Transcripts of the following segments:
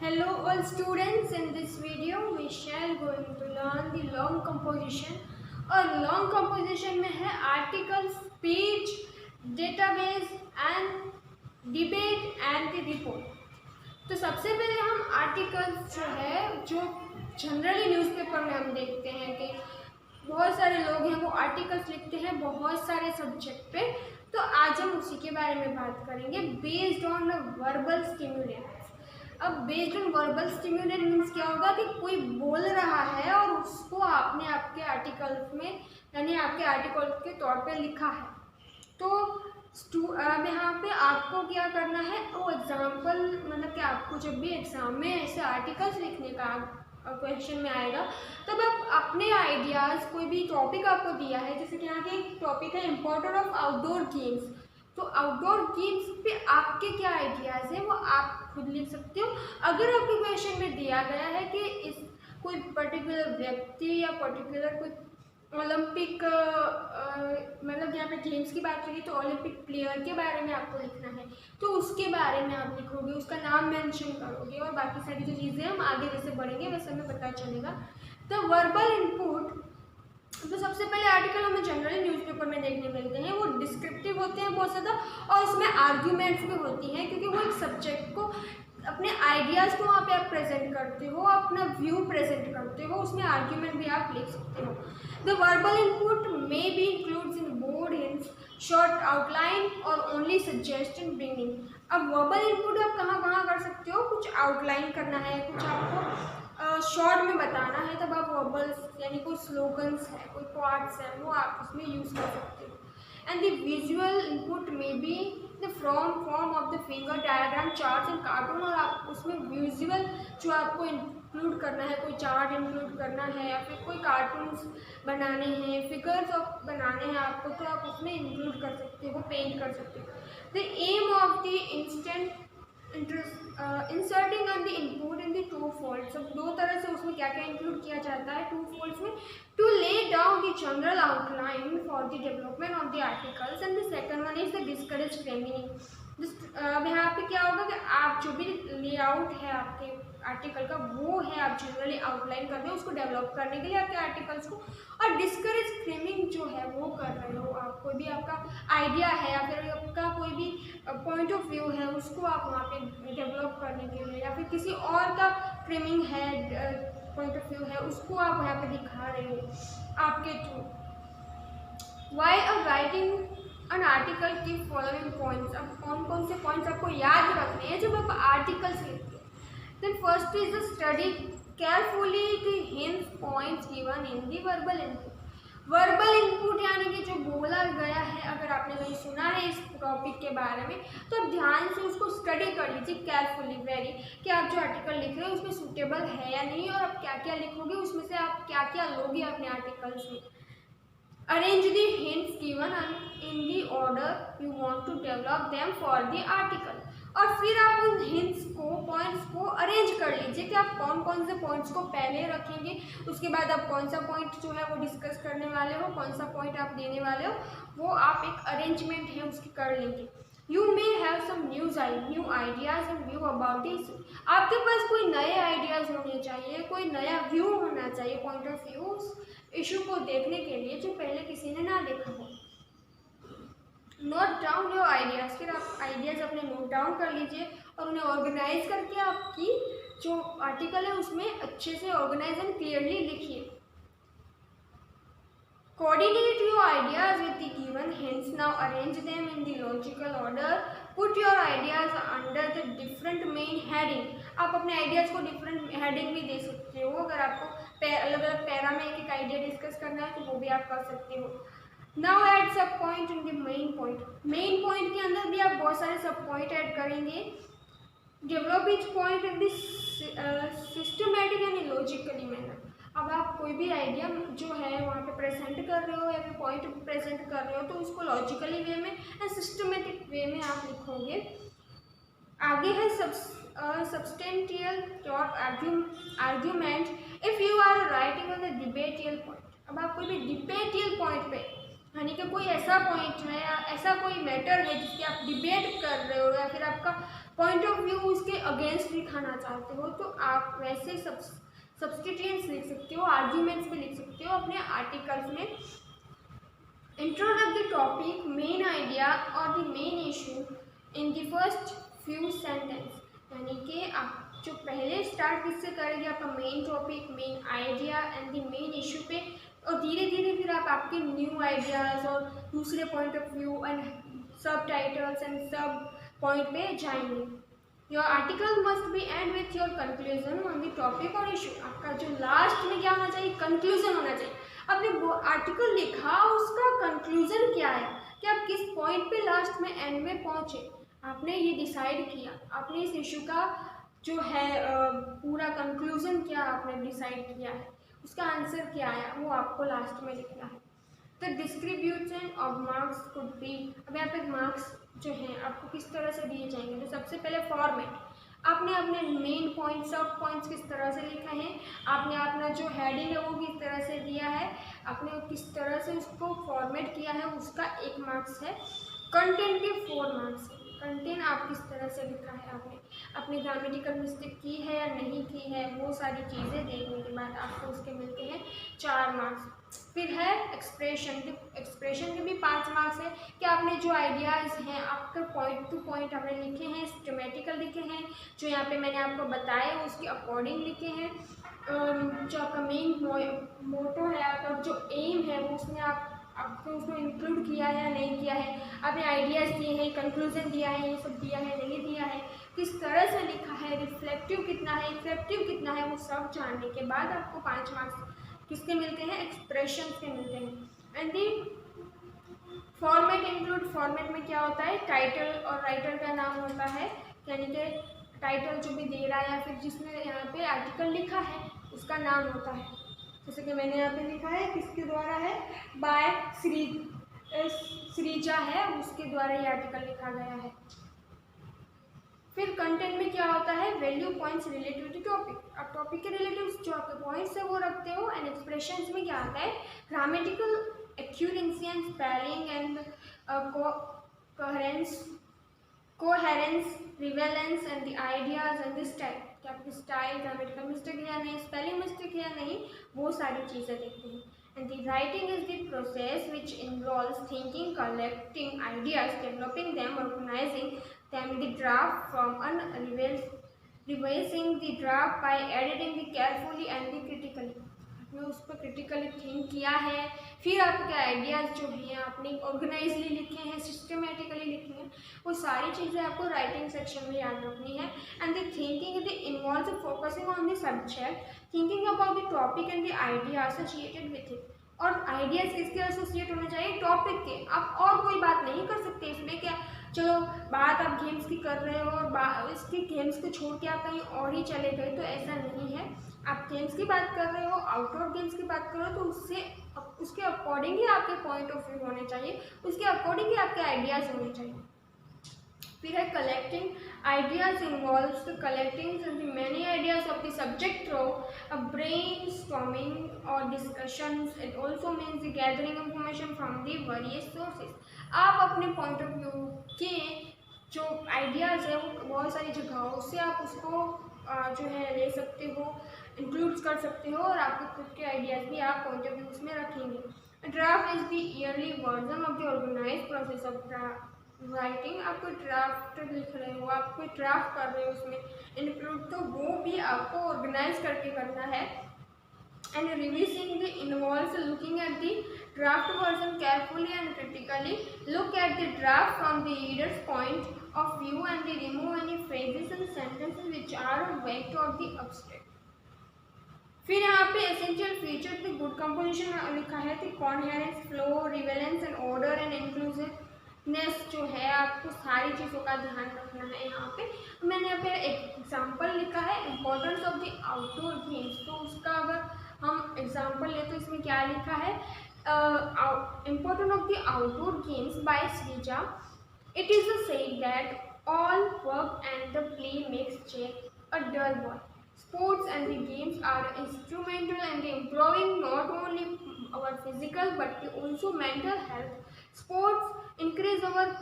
Hello all students, in this video we shall going to learn the long composition और long composition में है article, speech, database and debate and the report। तो सबसे पहले हम articles जो है जो जनरली न्यूज़पेपर में हम देखते हैं कि बहुत सारे लोग हैं वो आर्टिकल्स लिखते हैं बहुत सारे सब्जेक्ट पे। तो आज हम उसी के बारे में बात करेंगे बेस्ड ऑन वर्बल स्टिमुलेंट्स। अब based on verbal stimulant means क्या होगा कि कोई बोल रहा है और उसको आपने आपके आर्टिकल्स में यानी आपके आर्टिकल के तौर पे लिखा है। तो अब यहाँ पे आपको क्या करना है, वो एग्जाम्पल मतलब कि आपको जब भी एग्जाम में ऐसे आर्टिकल्स लिखने का क्वेश्चन में आएगा तब आप अपने आइडियाज़, कोई भी टॉपिक आपको दिया है, जैसे कि यहाँ पे एक टॉपिक है इम्पोर्टेंस ऑफ आउटडोर गेम्स, तो आउटडोर गेम्स पे आपके क्या आइडियाज़ हैं वो आप खुद लिख सकते हो। अगर आपके क्वेश्चन में दिया गया है कि इस कोई पर्टिकुलर व्यक्ति या पर्टिकुलर कोई ओलंपिक मतलब यहाँ पे गेम्स की बात करें तो ओलंपिक प्लेयर के बारे में आपको लिखना है, तो उसके बारे में आप लिखोगे, उसका नाम मेंशन करोगे और बाकी सारी जो चीज़ें हम आगे जैसे बढ़ेंगे वैसे हमें पता चलेगा। तो वर्बल इनपुट, तो सबसे पहले आर्टिकल हमें जनरली न्यूज़पेपर में देखने मिलते हैं, वो डिस्क्रिप्टिव होते हैं बहुत ज़्यादा और उसमें आर्ग्यूमेंट्स भी होती हैं क्योंकि वो एक सब्जेक्ट को अपने आइडियाज़ को वहाँ पे आप प्रेजेंट करते हो, अपना व्यू प्रेजेंट करते हो, उसमें आर्ग्यूमेंट भी आप लिख सकते हो। The verbal input may be includes in board hints, short outline और ओनली सजेशन ब्रिंगिंग। अब वर्बल इनपुट आप कहाँ कहाँ कर सकते हो, कुछ आउटलाइन करना है, कुछ आपको शॉर्ट में बताना है, तब आप वर्बल्स यानी कोई स्लोगन्स है, कोई पार्ट्स हैं, वो आप उसमें यूज़ कर सकते हो। And the visual input may be the form of the figure diagram, charts and cartoon, और आप उसमें विजुअल जो आपको इंक्लूड करना है, कोई चार्ट इंक्लूड करना है या फिर कोई कार्टून्स बनाने हैं, फिगर्स ऑफ बनाने हैं आपको, तो आप उसमें इंक्लूड कर सकते हो, पेंट कर सकते हो। The aim of the instant inserting on the input in the two folds. अब दो तरह से उसमें क्या क्या इंक्लूड किया जाता है टू फोल्ड्स में, to lay down the general outline for the development of the articles and the second one is the discourage framing. अब यहाँ पे क्या होगा कि आप जो भी लेआउट है आपके आर्टिकल का वो है आप जनरली आउटलाइन कर रहे हो उसको डेवलप करने के लिए आपके आर्टिकल्स को, और डिस्करेज फ्रेमिंग जो है वो कर रहे हो आप, कोई भी आपका आइडिया है या फिर आपका कोई भी पॉइंट ऑफ व्यू है उसको आप वहाँ पे डेवलप करने के लिए, या फिर किसी और का फ्रेमिंग है, पॉइंट ऑफ व्यू है, उसको आप यहाँ पे दिखा रहे हो आपके through. While writing an article की फॉलोइंग पॉइंट्स। अब कौन कौन से पॉइंट्स आपको याद रखने हैं जब आप आर्टिकल्स लिखते हैं। Then first is the study carefully the hints points given in the verbal input. Verbal input यानी कि जो बोला गया है, अगर आपने कहीं सुना है इस टॉपिक के बारे में तो आप ध्यान से उसको स्टडी कर लीजिए केयरफुली वेरी, कि आप जो आर्टिकल लिख रहे हो उसमें सूटेबल है या नहीं और आप क्या क्या लिखोगे, उसमें से आप क्या क्या लोगे अपने आर्टिकल्स में। Arrange the hints given in the order you want to develop them for the article। और फिर आप उन hints को, पॉइंट्स को अरेंज कर लीजिए कि आप कौन कौन से पॉइंट्स को पहले रखेंगे, उसके बाद आप कौन सा पॉइंट जो है वो डिस्कस करने वाले हो, कौन सा पॉइंट आप देने वाले हो, वो आप एक अरेंजमेंट है उसकी कर लेंगे। You may have some new ideas and view about this। आपके पास कोई नए आइडियाज़ होने चाहिए, कोई नया व्यू होना चाहिए, पॉइंट ऑफ व्यू इशू को देखने के लिए जो पहले किसी ने ना देखा हो। नोट डाउन योर आइडियाज़, फिर आप आइडियाज़ अपने नोट डाउन कर लीजिए और उन्हें ऑर्गेनाइज करके आपकी जो आर्टिकल है उसमें अच्छे से ऑर्गेनाइज एंड क्लियरली लिखिए। Coordinate your ideas with the given hints, now arrange them in the logical order, put your ideas under the different main heading। आप अपने आइडियाज़ को डिफरेंट हेडिंग भी दे सकते हो, अगर आपको अलग अलग पैरा में एक एक आइडिया डिस्कस करना है तो वो भी आप कर सकते हो। Now add सब point in the main point. Main point के अंदर भी आप बहुत सारे सब पॉइंट ऐड करेंगे। Develop each point in this systematic and logically manner. अब आप कोई भी आइडिया जो है वहाँ पे प्रेजेंट कर रहे हो या फिर पॉइंट प्रेजेंट कर रहे हो तो उसको लॉजिकली वे में एंड सिस्टमेटिक वे में आप लिखोगे। आगे है substantial argument if you are writing on the debatable point. अब आप कोई भी डिबेटियल पॉइंट पे यानी कि कोई ऐसा पॉइंट है या ऐसा कोई मैटर है जिसकी आप डिबेट कर रहे हो या फिर आपका पॉइंट ऑफ व्यू उसके अगेंस्ट दिखाना चाहते हो, तो आप वैसे सब्स्टिट्यूएंट्स लिख सकते हो, आर्ग्यूमेंट्स भी लिख सकते हो अपने आर्टिकल्स में। इंट्रोडक्ट द टॉपिक, मेन आइडिया और the main issue in the first few sentence, यानी कि आप जो पहले स्टार्ट किससे करेंगे, आपका main topic, main idea and the main issue पे, और धीरे धीरे फिर आप आपके न्यू आइडियाज़ और दूसरे पॉइंट ऑफ व्यू एंड सब टाइटल्स एंड सब पॉइंट पे जाएंगे। Your article must be and with your conclusion on the topic और इशू। आपका जो लास्ट में क्या होना चाहिए, कंक्लूजन होना चाहिए। आपने वो आर्टिकल लिखा, उसका कंक्लूजन क्या है कि आप किस पॉइंट पे लास्ट में एंड में पहुँचे, आपने ये डिसाइड किया, आपने इस इशू का जो है पूरा कंक्लूजन क्या आपने डिसाइड किया है, उसका आंसर क्या आया, वो आपको लास्ट में लिखना है। तो distribution of marks could be, अब यहाँ पे मार्क्स जो हैं आपको किस तरह से दिए जाएंगे, तो सबसे पहले फॉर्मेट, आपने अपने मेन पॉइंट, सब पॉइंट्स किस तरह से लिखे हैं, आपने अपना जो हेडिंग है वो किस तरह से दिया है, आपने किस तरह से उसको फॉर्मेट किया है, उसका 1 मार्क्स है। कंटेंट के 4 मार्क्स है। कंटेंट आप किस तरह से लिखा है, आपने अपनी ग्रामेटिकल मिस्टेक की है या नहीं की है, वो सारी चीज़ें देखने के बाद आपको उसके मिलते हैं 4 मार्क्स। फिर है एक्सप्रेशन, एक्सप्रेशन के भी 5 मार्क्स है कि आपने जो आइडियाज़ हैं आपका पॉइंट टू पॉइंट आपने लिखे हैं, सिस्टमेटिकल लिखे हैं, जो यहाँ पे मैंने आपको बताया उसके अकॉर्डिंग लिखे हैं। जो आपका मेन मोटो है, आपका जो एम है वो उसमें आपने उसको इंक्लूड किया है या नहीं किया है, आपने आइडियाज़ दिए हैं, कंक्लूजन दिया है, ये सब दिया है नहीं दिया है, किस तरह से लिखा है, रिफ्लेक्टिव कितना है, इफेक्टिव कितना है, वो सब जानने के बाद आपको 5 मार्क्स किसके मिलते हैं, एक्सप्रेशन के मिलते हैं। And the format include, format में क्या होता है, टाइटल और राइटर का नाम होता है, यानी कि टाइटल जो भी दे रहा है या फिर जिसने यहाँ पे आर्टिकल लिखा है उसका नाम होता है। जैसे कि मैंने यहाँ पे लिखा है, किसके द्वारा है, बाय श्रीजा है, उसके द्वारा ये आर्टिकल लिखा गया है। फिर कंटेंट में क्या होता है, value points related to topic, आप टॉपिक के रिलेटिव जो आपके पॉइंट्स है वो रखते हो। एंड एक्सप्रेशंस में क्या आता है, grammatical accuracy and spelling and coherence, relevance and the ideas and the style, कि आपकी स्टाइल, ग्रामेटिकल मिस्टेक है या नहीं, स्पेलिंग मिस्टेक है या नहीं, वो सारी चीज़ें देखते हैं। And the writing is the process which involves thinking, collecting ideas, developing them, organizing them in the draft form, revising the draft by editing the carefully and the critically. आपने उस पर क्रिटिकली थिंक किया है, फिर आपके ideas जो हैं आपने ऑर्गेनाइजली लिखे हैं, सिस्टमेटिकली लिखे हैं, वो सारी चीज़ें आपको राइटिंग सेक्शन में याद रखनी है। And the thinking the involves focusing on the subject, thinking about the topic and the idea associated with it. और आइडियाज़ किसके एसोसिएट होने चाहिए, टॉपिक के। आप और कोई बात नहीं कर सकते इसमें, क्या चलो बात आप गेम्स की कर रहे हो और इसकी गेम्स को छोड़ के आप कहीं और ही चले गए, तो ऐसा नहीं है। आप गेम्स की बात कर रहे हो, आउटडोर गेम्स की बात कर रहे हो, तो उसके अकॉर्डिंग ही आपके पॉइंट ऑफ व्यू होने चाहिए, उसके अकॉर्डिंग ही आपके आइडियाज़ होने चाहिए। फिर है collecting, ideas involves collecting many ideas of the subject through a brainstorming और discussions. It also means the gathering information from the various sources. आप अपने पॉइंट ऑफ व्यू के जो आइडियाज़ है वो बहुत सारी जगहों से आप उसको जो है ले सकते हो, इंक्लूड कर सकते हो, और आपके खुद के आइडियाज़ भी आप पॉइंट ऑफ व्यू उसमें रखेंगे। Draft is the early version of the organise process of writing. आप कोई ड्राफ्ट लिख रहे हो, आप कोई ड्राफ्ट कर रहे हो, उसमें इंक्लूड, तो वो भी आपको ऑर्गेनाइज करके करना है। And revising the involves looking at the draft version carefully and critically, look at the draft from the readers point of view and the remove any phrases and sentences which are vague of the abstract. फिर यहाँ पे essential feature the good composition लिखा है, the coherence, flow, relevance and order and inclusiveness जो है, आपको सारी चीज़ों का ध्यान रखना है। यहाँ पे मैंने यहाँ पे एक एग्जाम्पल लिखा है, importance of the outdoor games, तो उसका अगर हम एग्जाम्पल ले तो इसमें क्या लिखा है, importance of the outdoor games by Shreeja. It is a said that all work and the play makes Jack a dull boy. Sports and the games are instrumental in improving not only our physical but also mental health. Sports increase our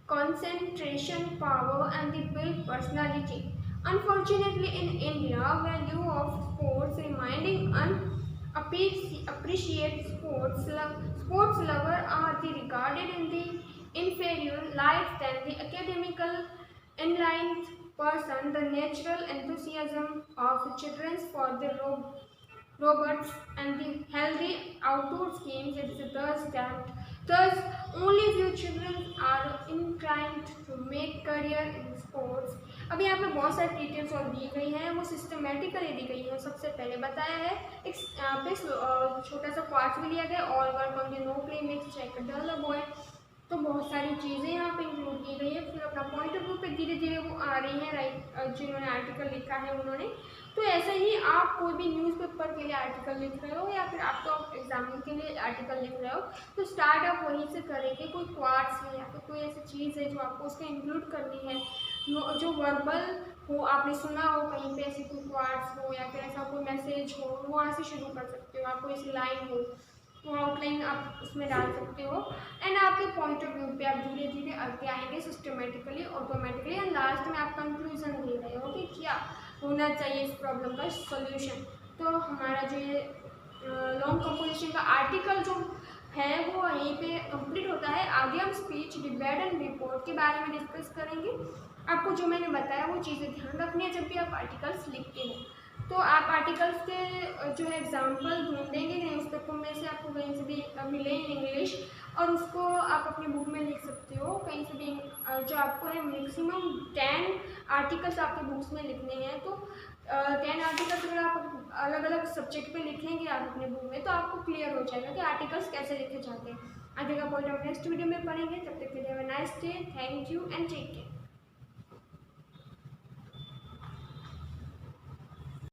concentration power and the build personality. Unfortunately, in India, value of sports remaining unappreciated. Sports lovers are the regarded in the inferior light than the academical enlightened person. The natural enthusiasm of children for the robots and the healthy outdoor games is thus damped. Thus, only few children are inclined to make career in sports. अब यहाँ पे बहुत सारी details और दी गई हैं, वो systematically दी गई हैं। सबसे पहले बताया है एक यहाँ पे छोटा सा क्वार्ट भी लिया गया, all work on the no play makes Jack dull the boy. तो बहुत सारी चीज़ें यहाँ पे इंक्लूड की गई है। फिर अपना पॉइंट ऑफ व्यू पे धीरे धीरे वो आ रही हैं, राइट, जिन्होंने आर्टिकल लिखा है उन्होंने। तो ऐसे ही आप कोई भी न्यूज़पेपर के लिए आर्टिकल लिख रहे हो या फिर आप तो एग्जाम के लिए आर्टिकल लिख रहे हो, तो स्टार्ट आप वहीं से करेंगे। कोई क्वार्ट्स है या फिर कोई ऐसी चीज़ है जो आपको उसमें इंक्लूड करनी है, जो वर्बल हो, आपने सुना हो कहीं पे ऐसी कोई क्वार्ट्स हो या फिर ऐसा कोई मैसेज हो, वहाँ से शुरू कर सकते हो। आपको ऐसी लाइन हो तो आउटलाइन आप उसमें डाल सकते हो। एंड आपके पॉइंट ऑफ व्यू पे आप धीरे धीरे आगे आएंगे सिस्टमेटिकली, ऑटोमेटिकली, एंड लास्ट में आप कंक्लूजन दे रहे हो कि क्या होना चाहिए इस प्रॉब्लम का सॉल्यूशन। तो हमारा जो ये लॉन्ग कंपोजिशन का आर्टिकल जो है वो यहीं पे कंप्लीट होता है। आगे हम स्पीच, डिबेट एंड रिपोर्ट के बारे में डिस्कस करेंगे। आपको जो मैंने बताया वो चीज़ें ध्यान रखनी है जब भी आप आर्टिकल्स लिखते हो। तो आप आर्टिकल्स के जो है एग्जाम्पल ढूंढेंगे न्यूज़पेपर में से, आपको कहीं से भी मिले इंग्लिश, और उसको आप अपनी बुक में लिख सकते हो कहीं से भी। जो आपको है मैक्सिमम 10 आर्टिकल्स आपके बुक्स में लिखने हैं। तो 10 आर्टिकल्स अगर आप अलग अलग सब्जेक्ट पे लिखेंगे आप अपने बुक में, तो आपको क्लियर हो जाएगा कि आर्टिकल्स कैसे लिखे जाते हैं। आगे का पॉइंट आप नेक्स्ट वीडियो में पढ़ेंगे। तब तक के लिए have a nice day, thank you and take care.